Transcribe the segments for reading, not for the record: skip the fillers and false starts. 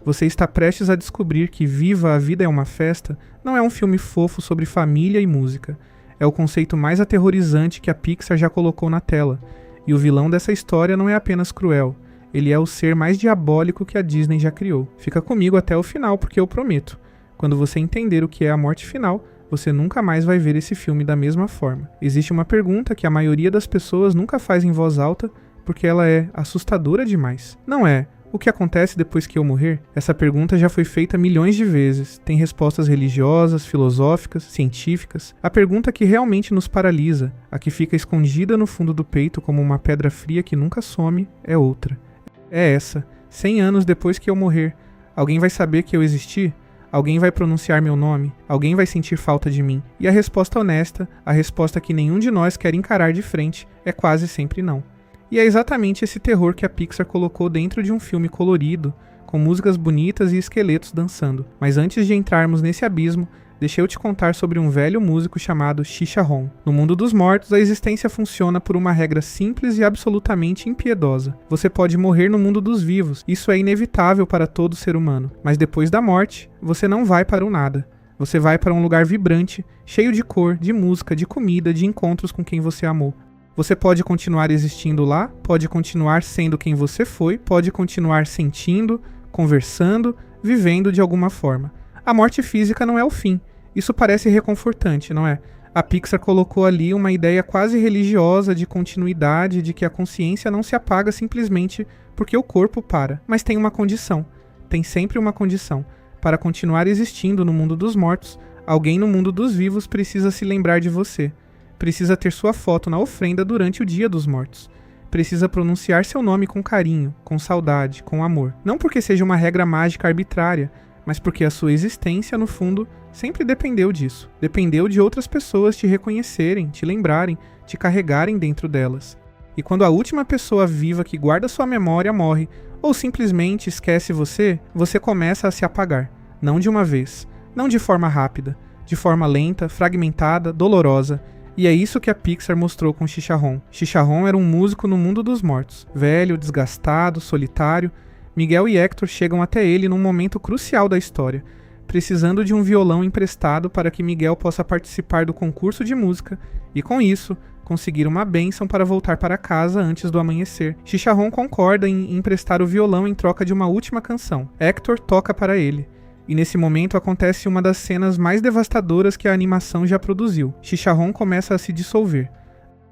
Você está prestes a descobrir que Viva a Vida é uma Festa não é um filme fofo sobre família e música. É o conceito mais aterrorizante que a Pixar já colocou na tela. E o vilão dessa história não é apenas cruel. Ele é o ser mais diabólico que a Disney já criou. Fica comigo até o final, porque eu prometo. Quando você entender o que é a morte final, você nunca mais vai ver esse filme da mesma forma. Existe uma pergunta que a maioria das pessoas nunca faz em voz alta, porque ela é assustadora demais. Não é: o que acontece depois que eu morrer? Essa pergunta já foi feita milhões de vezes. Tem respostas religiosas, filosóficas, científicas. A pergunta que realmente nos paralisa, a que fica escondida no fundo do peito como uma pedra fria que nunca some, é outra. É essa: 100 anos depois que eu morrer, alguém vai saber que eu existi? Alguém vai pronunciar meu nome? Alguém vai sentir falta de mim? E a resposta honesta, a resposta que nenhum de nós quer encarar de frente, é quase sempre não. E é exatamente esse terror que a Pixar colocou dentro de um filme colorido, com músicas bonitas e esqueletos dançando. Mas antes de entrarmos nesse abismo, deixa eu te contar sobre um velho músico chamado Shisharon. No mundo dos mortos, a existência funciona por uma regra simples e absolutamente impiedosa. Você pode morrer no mundo dos vivos, isso é inevitável para todo ser humano. Mas depois da morte, você não vai para o nada. Você vai para um lugar vibrante, cheio de cor, de música, de comida, de encontros com quem você amou. Você pode continuar existindo lá, pode continuar sendo quem você foi, pode continuar sentindo, conversando, vivendo de alguma forma. A morte física não é o fim. Isso parece reconfortante, não é? A Pixar colocou ali uma ideia quase religiosa de continuidade, de que a consciência não se apaga simplesmente porque o corpo para. Mas tem uma condição. Tem sempre uma condição. Para continuar existindo no mundo dos mortos, alguém no mundo dos vivos precisa se lembrar de você. Precisa ter sua foto na ofrenda durante o Dia dos Mortos. Precisa pronunciar seu nome com carinho, com saudade, com amor. Não porque seja uma regra mágica arbitrária, mas porque a sua existência, no fundo, sempre dependeu disso. Dependeu de outras pessoas te reconhecerem, te lembrarem, te carregarem dentro delas. E quando a última pessoa viva que guarda sua memória morre, ou simplesmente esquece você, você começa a se apagar. Não de uma vez, não de forma rápida, de forma lenta, fragmentada, dolorosa. E é isso que a Pixar mostrou com Shisharon. Shisharon era um músico no mundo dos mortos. Velho, desgastado, solitário. Miguel e Hector chegam até ele num momento crucial da história, precisando de um violão emprestado para que Miguel possa participar do concurso de música e, com isso, conseguir uma bênção para voltar para casa antes do amanhecer. Shisharon concorda em emprestar o violão em troca de uma última canção. Hector toca para ele. E nesse momento acontece uma das cenas mais devastadoras que a animação já produziu. Shisharon começa a se dissolver.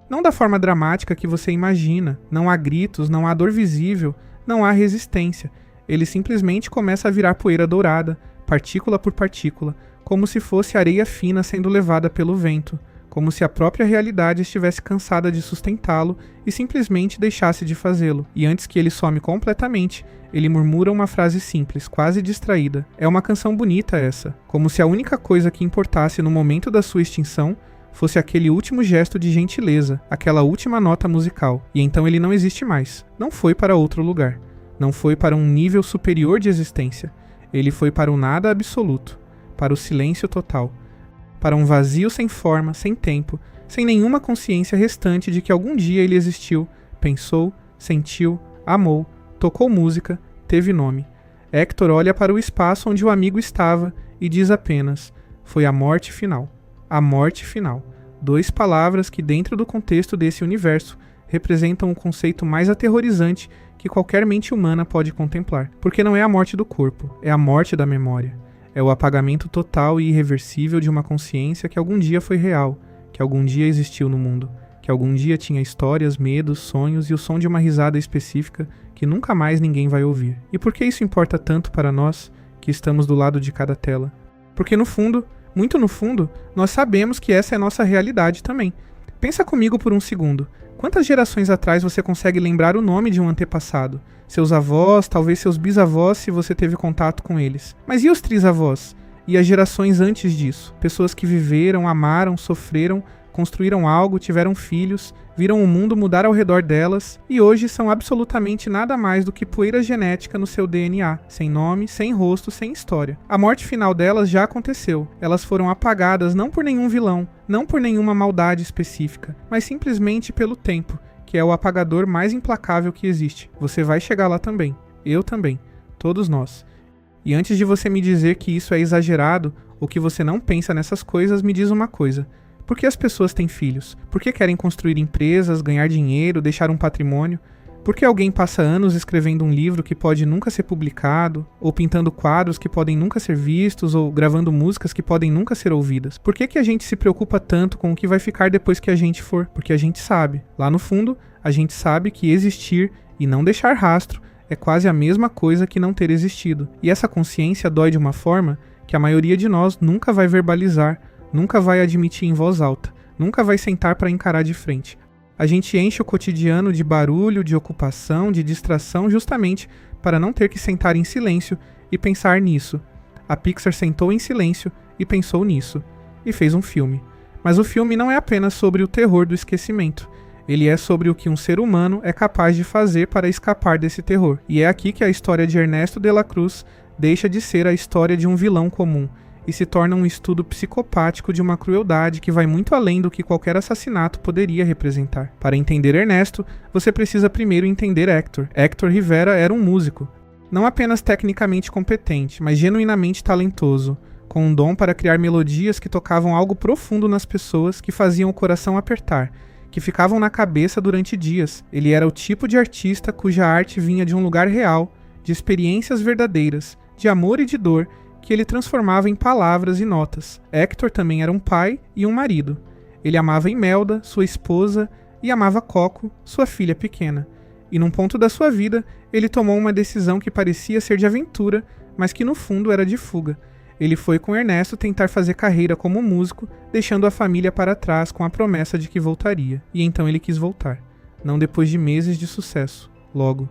Não da forma dramática que você imagina, não há gritos, não há dor visível, não há resistência. Ele simplesmente começa a virar poeira dourada, partícula por partícula, como se fosse areia fina sendo levada pelo vento, como se a própria realidade estivesse cansada de sustentá-lo e simplesmente deixasse de fazê-lo. E antes que ele some completamente, ele murmura uma frase simples, quase distraída. É uma canção bonita essa, como se a única coisa que importasse no momento da sua extinção fosse aquele último gesto de gentileza, aquela última nota musical. E então ele não existe mais. Não foi para outro lugar. Não foi para um nível superior de existência. Ele foi para o nada absoluto, para o silêncio total, para um vazio sem forma, sem tempo, sem nenhuma consciência restante de que algum dia ele existiu, pensou, sentiu, amou, tocou música, teve nome. Hector olha para o espaço onde o amigo estava e diz apenas: foi a morte final. A morte final. 2 palavras que, dentro do contexto desse universo, representam o conceito mais aterrorizante que qualquer mente humana pode contemplar. Porque não é a morte do corpo, é a morte da memória. É o apagamento total e irreversível de uma consciência que algum dia foi real, que algum dia existiu no mundo, que algum dia tinha histórias, medos, sonhos e o som de uma risada específica que nunca mais ninguém vai ouvir. E por que isso importa tanto para nós, que estamos do lado de cada tela? Porque no fundo, muito no fundo, nós sabemos que essa é a nossa realidade também. Pensa comigo por um segundo. Quantas gerações atrás você consegue lembrar o nome de um antepassado? Seus avós, talvez seus bisavós, se você teve contato com eles. Mas e os trisavós? E as gerações antes disso? Pessoas que viveram, amaram, sofreram, construíram algo, tiveram filhos, viram o mundo mudar ao redor delas e hoje são absolutamente nada mais do que poeira genética no seu DNA, sem nome, sem rosto, sem história. A morte final delas já aconteceu. Elas foram apagadas não por nenhum vilão, não por nenhuma maldade específica, mas simplesmente pelo tempo, que é o apagador mais implacável que existe. Você vai chegar lá também. Eu também. Todos nós. E antes de você me dizer que isso é exagerado ou que você não pensa nessas coisas, me diz uma coisa. Por que as pessoas têm filhos? Por que querem construir empresas, ganhar dinheiro, deixar um patrimônio? Por que alguém passa anos escrevendo um livro que pode nunca ser publicado, ou pintando quadros que podem nunca ser vistos, ou gravando músicas que podem nunca ser ouvidas? Por que a gente se preocupa tanto com o que vai ficar depois que a gente for? Porque a gente sabe. Lá no fundo, a gente sabe que existir e não deixar rastro é quase a mesma coisa que não ter existido. E essa consciência dói de uma forma que a maioria de nós nunca vai verbalizar, nunca vai admitir em voz alta, nunca vai sentar para encarar de frente. A gente enche o cotidiano de barulho, de ocupação, de distração justamente para não ter que sentar em silêncio e pensar nisso. A Pixar sentou em silêncio e pensou nisso. E fez um filme. Mas o filme não é apenas sobre o terror do esquecimento. Ele é sobre o que um ser humano é capaz de fazer para escapar desse terror. E é aqui que a história de Ernesto de la Cruz deixa de ser a história de um vilão comum e se torna um estudo psicopático de uma crueldade que vai muito além do que qualquer assassinato poderia representar. Para entender Ernesto, você precisa primeiro entender Héctor. Héctor Rivera era um músico, não apenas tecnicamente competente, mas genuinamente talentoso, com um dom para criar melodias que tocavam algo profundo nas pessoas, que faziam o coração apertar, que ficavam na cabeça durante dias. Ele era o tipo de artista cuja arte vinha de um lugar real, de experiências verdadeiras, de amor e de dor, que ele transformava em palavras e notas. Héctor também era um pai e um marido. Ele amava Imelda, sua esposa, e amava Coco, sua filha pequena. E num ponto da sua vida, ele tomou uma decisão que parecia ser de aventura, mas que no fundo era de fuga. Ele foi com Ernesto tentar fazer carreira como músico, deixando a família para trás com a promessa de que voltaria. E então ele quis voltar. Não depois de meses de sucesso. Logo.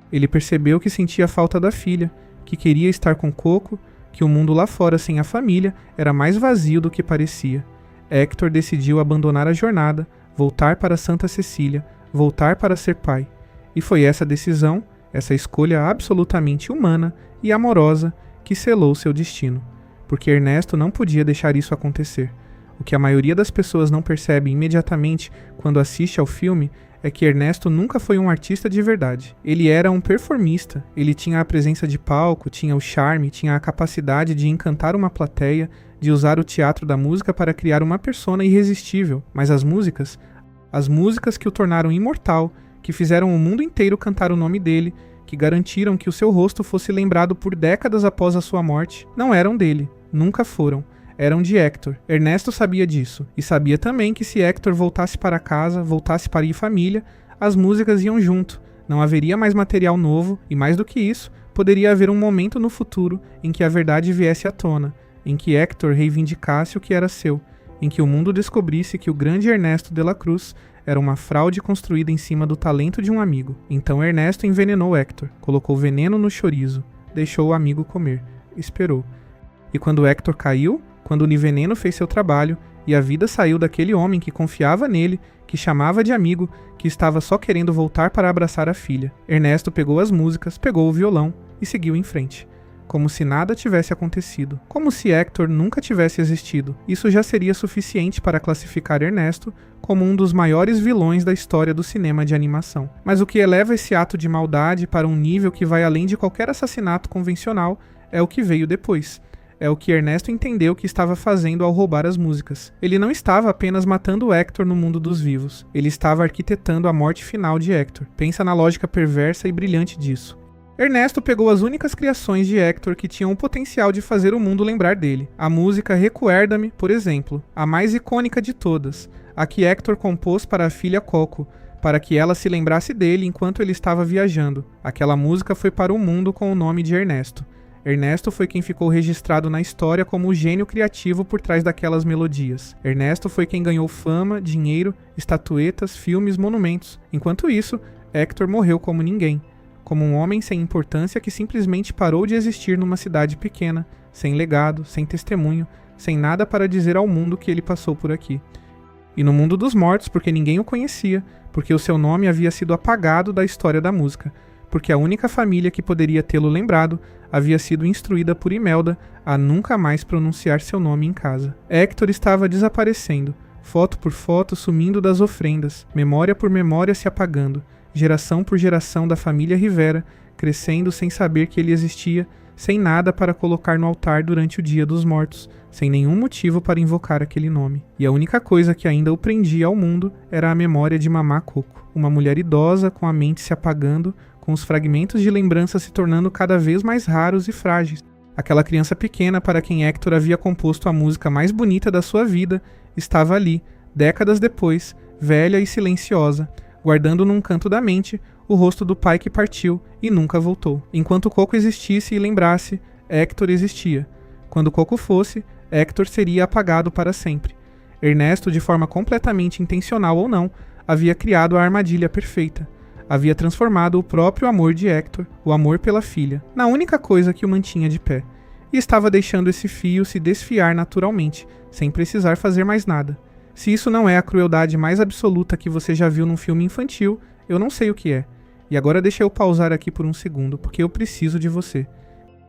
Ele percebeu que sentia falta da filha, que queria estar com Coco, que o mundo lá fora sem a família era mais vazio do que parecia. Héctor decidiu abandonar a jornada, voltar para Santa Cecília, voltar para ser pai. E foi essa decisão, essa escolha absolutamente humana e amorosa, que selou seu destino. Porque Ernesto não podia deixar isso acontecer. O que a maioria das pessoas não percebe imediatamente quando assiste ao filme é que Ernesto nunca foi um artista de verdade. Ele era um performista, ele tinha a presença de palco, tinha o charme, tinha a capacidade de encantar uma plateia, de usar o teatro da música para criar uma persona irresistível. Mas as músicas que o tornaram imortal, que fizeram o mundo inteiro cantar o nome dele, que garantiram que o seu rosto fosse lembrado por décadas após a sua morte, não eram dele, nunca foram. Eram de Héctor. Ernesto sabia disso. E sabia também que se Héctor voltasse para casa, voltasse para ir família, as músicas iam junto. Não haveria mais material novo, e mais do que isso, poderia haver um momento no futuro em que a verdade viesse à tona, em que Héctor reivindicasse o que era seu, em que o mundo descobrisse que o grande Ernesto de la Cruz era uma fraude construída em cima do talento de um amigo. Então Ernesto envenenou Héctor, colocou veneno no chorizo, deixou o amigo comer, esperou. E quando Héctor caiu, quando o veneno fez seu trabalho e a vida saiu daquele homem que confiava nele, que chamava de amigo, que estava só querendo voltar para abraçar a filha, Ernesto pegou as músicas, pegou o violão e seguiu em frente. Como se nada tivesse acontecido. Como se Héctor nunca tivesse existido. Isso já seria suficiente para classificar Ernesto como um dos maiores vilões da história do cinema de animação. Mas o que eleva esse ato de maldade para um nível que vai além de qualquer assassinato convencional é o que veio depois. É o que Ernesto entendeu que estava fazendo ao roubar as músicas. Ele não estava apenas matando Héctor no mundo dos vivos. Ele estava arquitetando a morte final de Héctor. Pensa na lógica perversa e brilhante disso. Ernesto pegou as únicas criações de Héctor que tinham o potencial de fazer o mundo lembrar dele. A música Recuerda-me, por exemplo, a mais icônica de todas, a que Héctor compôs para a filha Coco, para que ela se lembrasse dele enquanto ele estava viajando. Aquela música foi para o mundo com o nome de Ernesto. Ernesto foi quem ficou registrado na história como o gênio criativo por trás daquelas melodias. Ernesto foi quem ganhou fama, dinheiro, estatuetas, filmes, monumentos. Enquanto isso, Héctor morreu como ninguém. Como um homem sem importância que simplesmente parou de existir numa cidade pequena, sem legado, sem testemunho, sem nada para dizer ao mundo que ele passou por aqui. E no mundo dos mortos, porque ninguém o conhecia, porque o seu nome havia sido apagado da história da música, porque a única família que poderia tê-lo lembrado havia sido instruída por Imelda a nunca mais pronunciar seu nome em casa. Héctor estava desaparecendo, foto por foto sumindo das ofrendas, memória por memória se apagando, geração por geração da família Rivera, crescendo sem saber que ele existia, sem nada para colocar no altar durante o Dia dos Mortos, sem nenhum motivo para invocar aquele nome. E a única coisa que ainda o prendia ao mundo era a memória de Mamá Coco, uma mulher idosa com a mente se apagando, com os fragmentos de lembrança se tornando cada vez mais raros e frágeis. Aquela criança pequena para quem Héctor havia composto a música mais bonita da sua vida estava ali, décadas depois, velha e silenciosa, guardando num canto da mente o rosto do pai que partiu e nunca voltou. Enquanto Coco existisse e lembrasse, Héctor existia. Quando Coco fosse, Héctor seria apagado para sempre. Ernesto, de forma completamente intencional ou não, havia criado a armadilha perfeita. Havia transformado o próprio amor de Héctor, o amor pela filha, na única coisa que o mantinha de pé. E estava deixando esse fio se desfiar naturalmente, sem precisar fazer mais nada. Se isso não é a crueldade mais absoluta que você já viu num filme infantil, eu não sei o que é. E agora deixa eu pausar aqui por um segundo, porque eu preciso de você.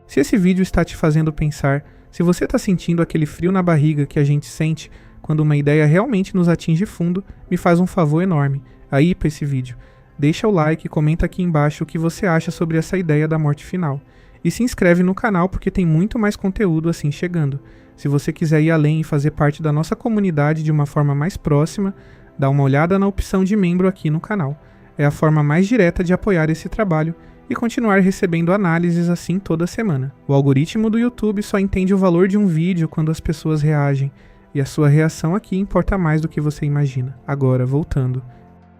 Se esse vídeo está te fazendo pensar, se você está sentindo aquele frio na barriga que a gente sente quando uma ideia realmente nos atinge fundo, me faz um favor enorme. Aí para esse vídeo. Deixa o like e comenta aqui embaixo o que você acha sobre essa ideia da morte final. E se inscreve no canal porque tem muito mais conteúdo assim chegando. Se você quiser ir além e fazer parte da nossa comunidade de uma forma mais próxima, dá uma olhada na opção de membro aqui no canal. É a forma mais direta de apoiar esse trabalho e continuar recebendo análises assim toda semana. O algoritmo do YouTube só entende o valor de um vídeo quando as pessoas reagem, e a sua reação aqui importa mais do que você imagina. Agora, voltando.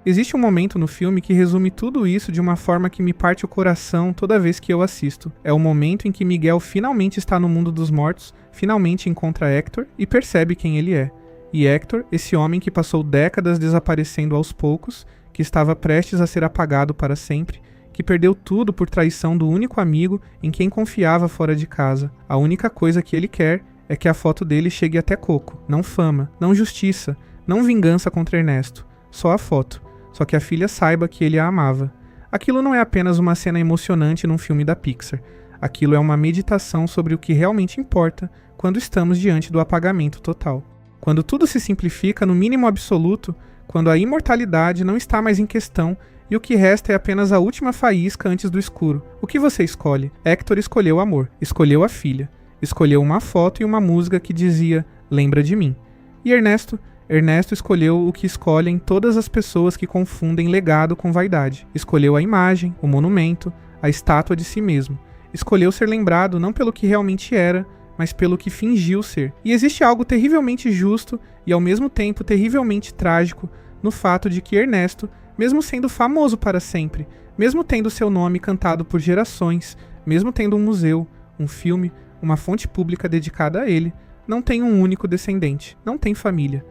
Existe um momento no filme que resume tudo isso de uma forma que me parte o coração toda vez que eu assisto. É o momento em que Miguel finalmente está no mundo dos mortos, finalmente encontra Héctor e percebe quem ele é. E Héctor, esse homem que passou décadas desaparecendo aos poucos, que estava prestes a ser apagado para sempre, que perdeu tudo por traição do único amigo em quem confiava fora de casa. A única coisa que ele quer é que a foto dele chegue até Coco. Não fama, não justiça, não vingança contra Ernesto. Só a foto. Só que a filha saiba que ele a amava. Aquilo não é apenas uma cena emocionante num filme da Pixar. Aquilo é uma meditação sobre o que realmente importa quando estamos diante do apagamento total. Quando tudo se simplifica no mínimo absoluto, quando a imortalidade não está mais em questão e o que resta é apenas a última faísca antes do escuro. O que você escolhe? Héctor escolheu o amor, escolheu a filha, escolheu uma foto e uma música que dizia "Lembra de mim". E Ernesto escolheu o que escolhem todas as pessoas que confundem legado com vaidade. Escolheu a imagem, o monumento, a estátua de si mesmo. Escolheu ser lembrado não pelo que realmente era, mas pelo que fingiu ser. E existe algo terrivelmente justo e ao mesmo tempo terrivelmente trágico no fato de que Ernesto, mesmo sendo famoso para sempre, mesmo tendo seu nome cantado por gerações, mesmo tendo um museu, um filme, uma fonte pública dedicada a ele, não tem um único descendente, não tem família.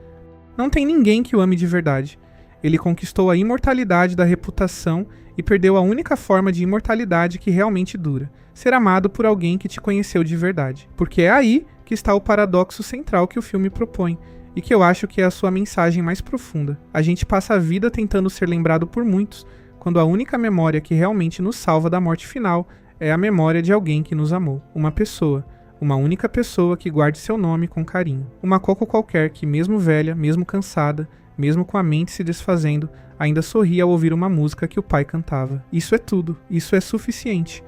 Não tem ninguém que o ame de verdade. Ele conquistou a imortalidade da reputação e perdeu a única forma de imortalidade que realmente dura: ser amado por alguém que te conheceu de verdade. Porque é aí que está o paradoxo central que o filme propõe, e que eu acho que é a sua mensagem mais profunda. A gente passa a vida tentando ser lembrado por muitos, quando a única memória que realmente nos salva da morte final é a memória de alguém que nos amou. Uma pessoa. Uma única pessoa que guarde seu nome com carinho. Uma Coco qualquer que, mesmo velha, mesmo cansada, mesmo com a mente se desfazendo, ainda sorria ao ouvir uma música que o pai cantava. Isso é tudo. Isso é suficiente.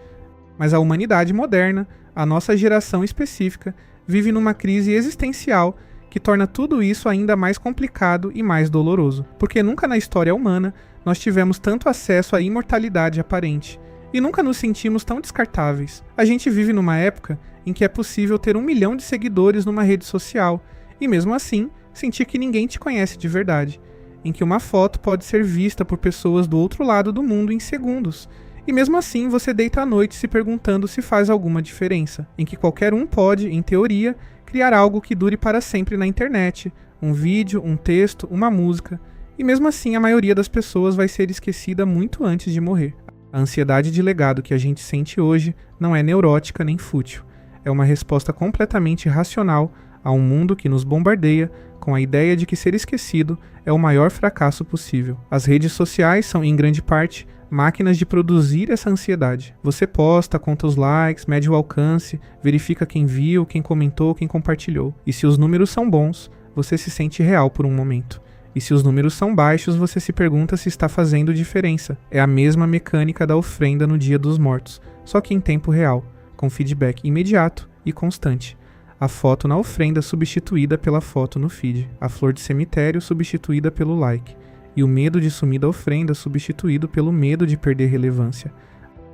Mas a humanidade moderna, a nossa geração específica, vive numa crise existencial que torna tudo isso ainda mais complicado e mais doloroso. Porque nunca na história humana nós tivemos tanto acesso à imortalidade aparente. E nunca nos sentimos tão descartáveis. A gente vive numa época em que é possível ter 1 milhão de seguidores numa rede social, e mesmo assim, sentir que ninguém te conhece de verdade. Em que uma foto pode ser vista por pessoas do outro lado do mundo em segundos, e mesmo assim você deita à noite se perguntando se faz alguma diferença. Em que qualquer um pode, em teoria, criar algo que dure para sempre na internet, um vídeo, um texto, uma música, e mesmo assim a maioria das pessoas vai ser esquecida muito antes de morrer. A ansiedade de legado que a gente sente hoje não é neurótica nem fútil. É uma resposta completamente racional a um mundo que nos bombardeia com a ideia de que ser esquecido é o maior fracasso possível. As redes sociais são, em grande parte, máquinas de produzir essa ansiedade. Você posta, conta os likes, mede o alcance, verifica quem viu, quem comentou, quem compartilhou. E se os números são bons, você se sente real por um momento. E se os números são baixos, você se pergunta se está fazendo diferença. É a mesma mecânica da ofrenda no Dia dos Mortos, só que em tempo real. com feedback imediato e constante. A foto na ofrenda substituída pela foto no feed, a flor de cemitério substituída pelo like, e o medo de sumir da ofrenda substituído pelo medo de perder relevância.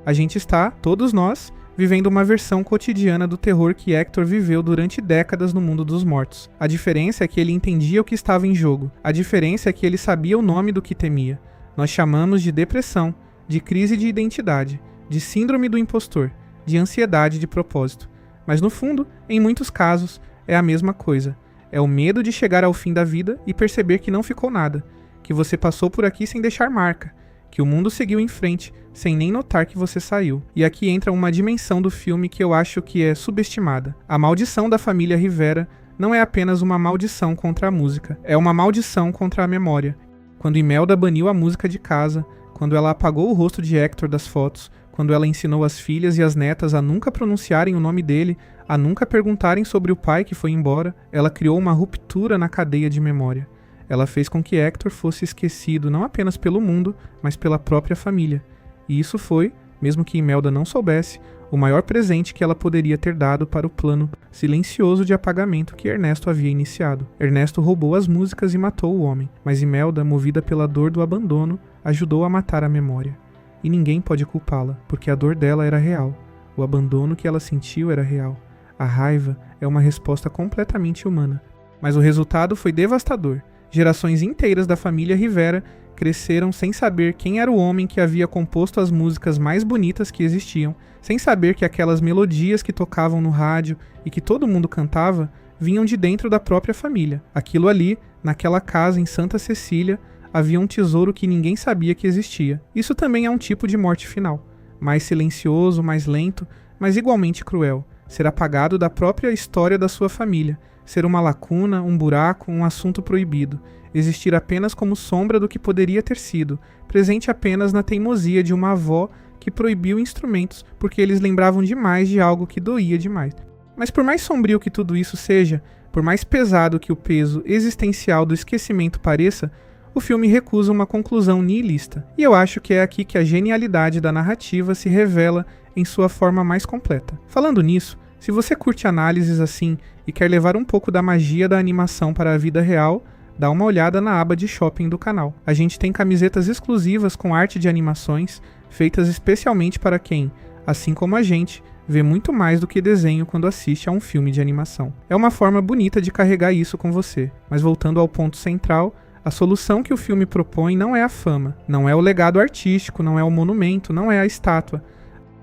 A gente está, todos nós, vivendo uma versão cotidiana do terror que Hector viveu durante décadas no mundo dos mortos. A diferença é que ele entendia o que estava em jogo. A diferença é que ele sabia o nome do que temia. Nós chamamos de depressão, de crise de identidade, de síndrome do impostor, de ansiedade de propósito. Mas no fundo, em muitos casos, é a mesma coisa. É o medo de chegar ao fim da vida e perceber que não ficou nada, que você passou por aqui sem deixar marca, que o mundo seguiu em frente sem nem notar que você saiu. E aqui entra uma dimensão do filme que eu acho que é subestimada. A maldição da família Rivera não é apenas uma maldição contra a música, é uma maldição contra a memória. Quando Imelda baniu a música de casa, quando ela apagou o rosto de Hector das fotos, quando ela ensinou as filhas e as netas a nunca pronunciarem o nome dele, a nunca perguntarem sobre o pai que foi embora, ela criou uma ruptura na cadeia de memória. Ela fez com que Hector fosse esquecido não apenas pelo mundo, mas pela própria família. E isso foi, mesmo que Imelda não soubesse, o maior presente que ela poderia ter dado para o plano silencioso de apagamento que Ernesto havia iniciado. Ernesto roubou as músicas e matou o homem, mas Imelda, movida pela dor do abandono, ajudou a matar a memória. E ninguém pode culpá-la, porque a dor dela era real. O abandono que ela sentiu era real. A raiva é uma resposta completamente humana. Mas o resultado foi devastador. Gerações inteiras da família Rivera cresceram sem saber quem era o homem que havia composto as músicas mais bonitas que existiam, sem saber que aquelas melodias que tocavam no rádio e que todo mundo cantava vinham de dentro da própria família. Aquilo ali, naquela casa em Santa Cecília, havia um tesouro que ninguém sabia que existia. Isso também é um tipo de morte final. Mais silencioso, mais lento, mas igualmente cruel. Ser apagado da própria história da sua família. Ser uma lacuna, um buraco, um assunto proibido. Existir apenas como sombra do que poderia ter sido. Presente apenas na teimosia de uma avó que proibiu instrumentos porque eles lembravam demais de algo que doía demais. Mas por mais sombrio que tudo isso seja, por mais pesado que o peso existencial do esquecimento pareça, o filme recusa uma conclusão nihilista. E eu acho que é aqui que a genialidade da narrativa se revela em sua forma mais completa. Falando nisso, se você curte análises assim e quer levar um pouco da magia da animação para a vida real, dá uma olhada na aba de shopping do canal. A gente tem camisetas exclusivas com arte de animações, feitas especialmente para quem, assim como a gente, vê muito mais do que desenho quando assiste a um filme de animação. É uma forma bonita de carregar isso com você. Mas voltando ao ponto central, a solução que o filme propõe não é a fama, não é o legado artístico, não é o monumento, não é a estátua.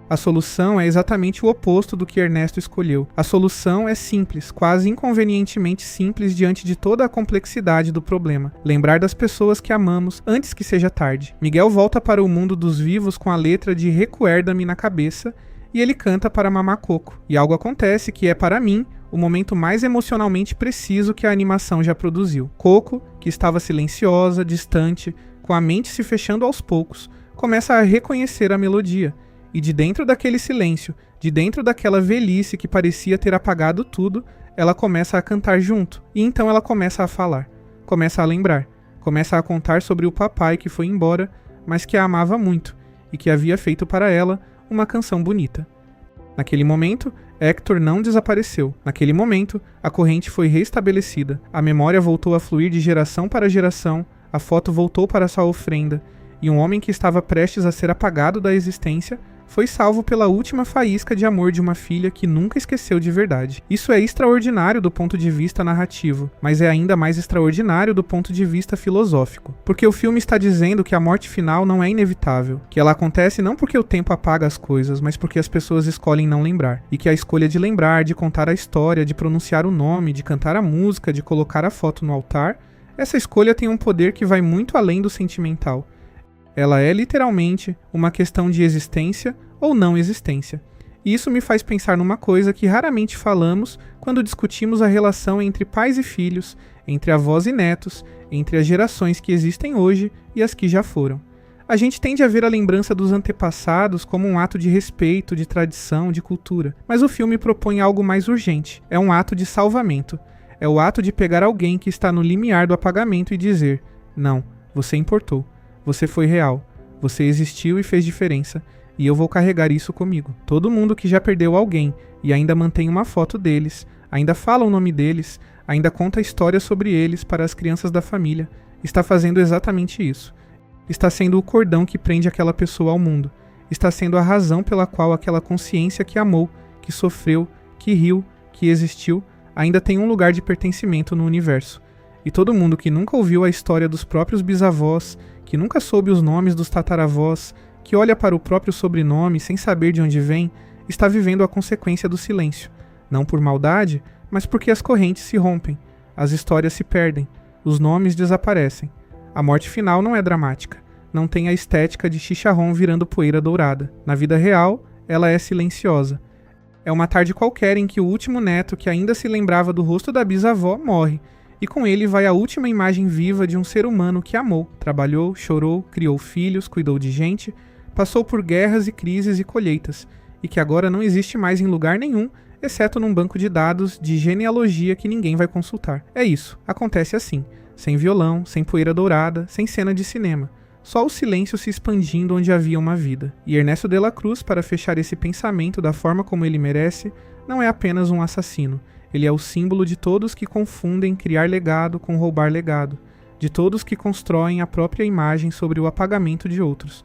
A solução é exatamente o oposto do que Ernesto escolheu. A solução é simples, quase inconvenientemente simples diante de toda a complexidade do problema. Lembrar das pessoas que amamos antes que seja tarde. Miguel volta para o mundo dos vivos com a letra de Recuerda-me na cabeça e ele canta para Mamá Coco. E algo acontece que é, para mim, o momento mais emocionalmente preciso que a animação já produziu. Coco, que estava silenciosa, distante, com a mente se fechando aos poucos, começa a reconhecer a melodia. E de dentro daquele silêncio, de dentro daquela velhice que parecia ter apagado tudo, ela começa a cantar junto. E então ela começa a falar, começa a lembrar, começa a contar sobre o papai que foi embora, mas que a amava muito, e que havia feito para ela uma canção bonita. Naquele momento, Hector não desapareceu. Naquele momento, a corrente foi restabelecida. A memória voltou a fluir de geração para geração, a foto voltou para sua ofrenda, e um homem que estava prestes a ser apagado da existência foi salvo pela última faísca de amor de uma filha que nunca esqueceu de verdade. Isso é extraordinário do ponto de vista narrativo, mas é ainda mais extraordinário do ponto de vista filosófico. Porque o filme está dizendo que a morte final não é inevitável, que ela acontece não porque o tempo apaga as coisas, mas porque as pessoas escolhem não lembrar. E que a escolha de lembrar, de contar a história, de pronunciar o nome, de cantar a música, de colocar a foto no altar, essa escolha tem um poder que vai muito além do sentimental. Ela é literalmente uma questão de existência ou não existência. E isso me faz pensar numa coisa que raramente falamos quando discutimos a relação entre pais e filhos, entre avós e netos, entre as gerações que existem hoje e as que já foram. A gente tende a ver a lembrança dos antepassados como um ato de respeito, de tradição, de cultura. Mas o filme propõe algo mais urgente. É um ato de salvamento. É o ato de pegar alguém que está no limiar do apagamento e dizer: não, você importou. Você foi real, você existiu e fez diferença, e eu vou carregar isso comigo. Todo mundo que já perdeu alguém e ainda mantém uma foto deles, ainda fala o nome deles, ainda conta histórias sobre eles para as crianças da família, está fazendo exatamente isso. Está sendo o cordão que prende aquela pessoa ao mundo. Está sendo a razão pela qual aquela consciência que amou, que sofreu, que riu, que existiu, ainda tem um lugar de pertencimento no universo. E todo mundo que nunca ouviu a história dos próprios bisavós, que nunca soube os nomes dos tataravós, que olha para o próprio sobrenome sem saber de onde vem, está vivendo a consequência do silêncio. Não por maldade, mas porque as correntes se rompem, as histórias se perdem, os nomes desaparecem. A morte final não é dramática, não tem a estética de chicharrão virando poeira dourada. Na vida real, ela é silenciosa. É uma tarde qualquer em que o último neto que ainda se lembrava do rosto da bisavó morre, e com ele vai a última imagem viva de um ser humano que amou, trabalhou, chorou, criou filhos, cuidou de gente, passou por guerras e crises e colheitas, e que agora não existe mais em lugar nenhum, exceto num banco de dados de genealogia que ninguém vai consultar. É isso, acontece assim, sem violão, sem poeira dourada, sem cena de cinema. Só o silêncio se expandindo onde havia uma vida. E Ernesto de la Cruz, para fechar esse pensamento da forma como ele merece, não é apenas um assassino. Ele é o símbolo de todos que confundem criar legado com roubar legado, de todos que constroem a própria imagem sobre o apagamento de outros,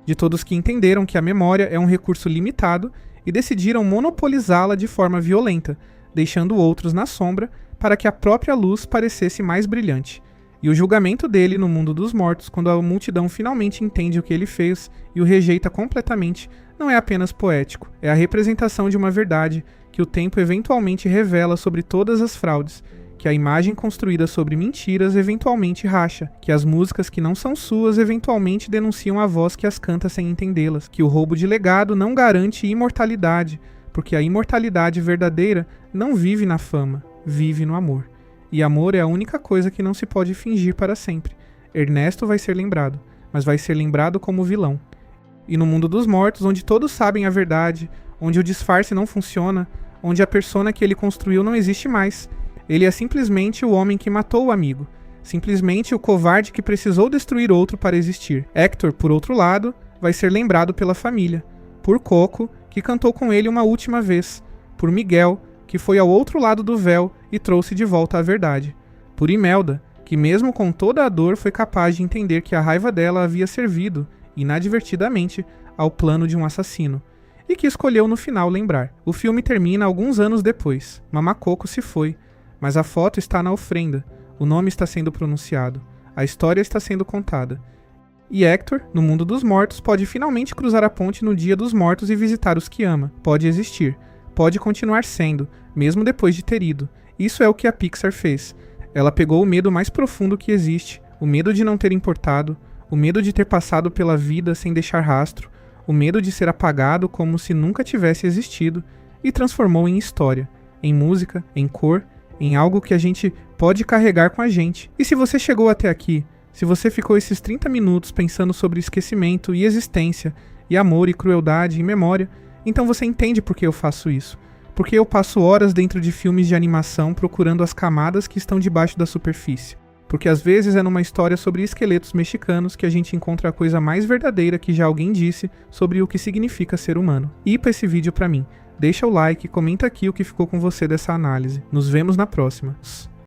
de todos que entenderam que a memória é um recurso limitado e decidiram monopolizá-la de forma violenta, deixando outros na sombra para que a própria luz parecesse mais brilhante. E o julgamento dele no mundo dos mortos, quando a multidão finalmente entende o que ele fez e o rejeita completamente, não é apenas poético, é a representação de uma verdade que o tempo eventualmente revela sobre todas as fraudes, que a imagem construída sobre mentiras eventualmente racha, que as músicas que não são suas eventualmente denunciam a voz que as canta sem entendê-las, que o roubo de legado não garante imortalidade, porque a imortalidade verdadeira não vive na fama, vive no amor. E amor é a única coisa que não se pode fingir para sempre. Ernesto vai ser lembrado, mas vai ser lembrado como vilão. E no mundo dos mortos, onde todos sabem a verdade, onde o disfarce não funciona, onde a persona que ele construiu não existe mais, ele é simplesmente o homem que matou o amigo, simplesmente o covarde que precisou destruir outro para existir. Hector, por outro lado, vai ser lembrado pela família, por Coco, que cantou com ele uma última vez, por Miguel, que foi ao outro lado do véu e trouxe de volta a verdade, por Imelda, que mesmo com toda a dor foi capaz de entender que a raiva dela havia servido, inadvertidamente, ao plano de um assassino, e que escolheu no final lembrar. O filme termina alguns anos depois. Mama Coco se foi, mas a foto está na ofrenda, o nome está sendo pronunciado, a história está sendo contada. E Hector, no mundo dos mortos, pode finalmente cruzar a ponte no dia dos mortos e visitar os que ama. Pode existir, pode continuar sendo, mesmo depois de ter ido. Isso é o que a Pixar fez. Ela pegou o medo mais profundo que existe, o medo de não ter importado, o medo de ter passado pela vida sem deixar rastro, o medo de ser apagado como se nunca tivesse existido, e transformou em história, em música, em cor, em algo que a gente pode carregar com a gente. E se você chegou até aqui, se você ficou esses 30 minutos pensando sobre esquecimento e existência, e amor e crueldade e memória, então você entende por que eu faço isso. Porque eu passo horas dentro de filmes de animação procurando as camadas que estão debaixo da superfície. Porque às vezes é numa história sobre esqueletos mexicanos que a gente encontra a coisa mais verdadeira que já alguém disse sobre o que significa ser humano. Ipa esse vídeo pra mim. Deixa o like, comenta aqui o que ficou com você dessa análise. Nos vemos na próxima.